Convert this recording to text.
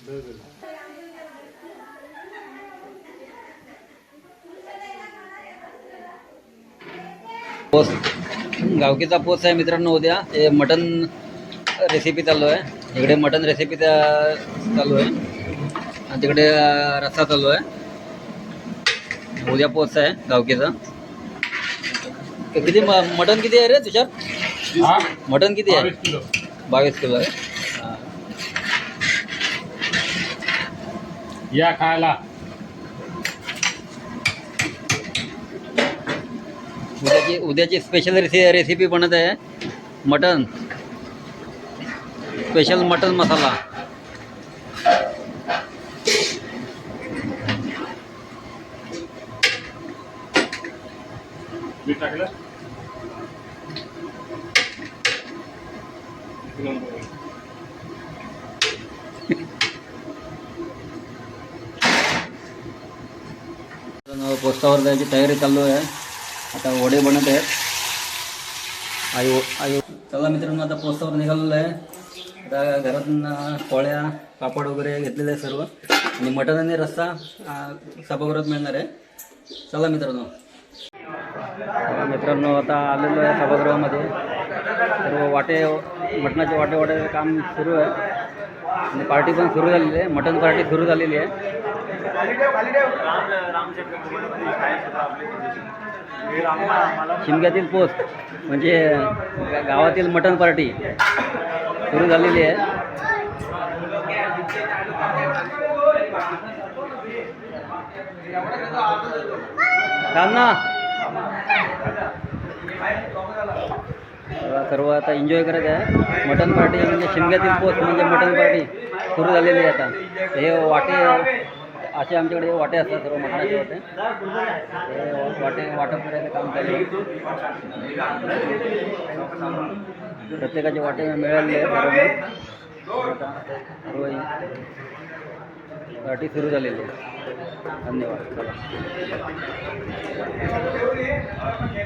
पोस गावकीचा पोस आहे मित्रांनो. उद्या हे मटन रेसिपी चालू आहे. इकडे मटन रेसिपी चालू आहे आणि तिकडे रस्सा चालू आहे. उद्या पोच आहे गावकीचा. किती मटन किती आहे रे तुषार? मटन किती आहे? 22 किलो आहे. या खायला. उद्याची स्पेशल रेसिपी बनत आहे. मटन स्पेशल मटन मसाला. मीठ टाकलं. पोस्टावर जायची तयारी चालू आहे. आता वडे बनत आहेत. आई चला मित्रांनो, आता पोस्टावर निघालेलो आहे. आता घरातून पोळ्या पापड वगैरे घेतलेले आहे सर्व, आणि मटण आणि रस्सा सभागृहात मिळणार आहे. चला मित्रांनो. आता आलेलो आहे सभागृहामध्ये. सर्व मटणाचे वाटे काम सुरू आहे आणि पार्टी पण सुरू झालेली आहे. मटण पार्टी सुरू झालेली आहे. शिमग्यातील पोस्ट म्हणजे गावातील मटण पार्टी सुरू झालेली आहे. सर्व आता एन्जॉय करत आहे. मटन पार्टी म्हणजे शिमग्यातील पोस्ट म्हणजे मटन पार्टी सुरू झालेली आहे. आता हे वाटे असे आमच्याकडे वाटे असतात, सर्व मटणाचे वाटे. हे वाटप करायचं काम चालू आहे. प्रत्येकाचे वाटे मिळालेले आहेत. सर्व पार्टी सुरू झालेली आहे. धन्यवाद.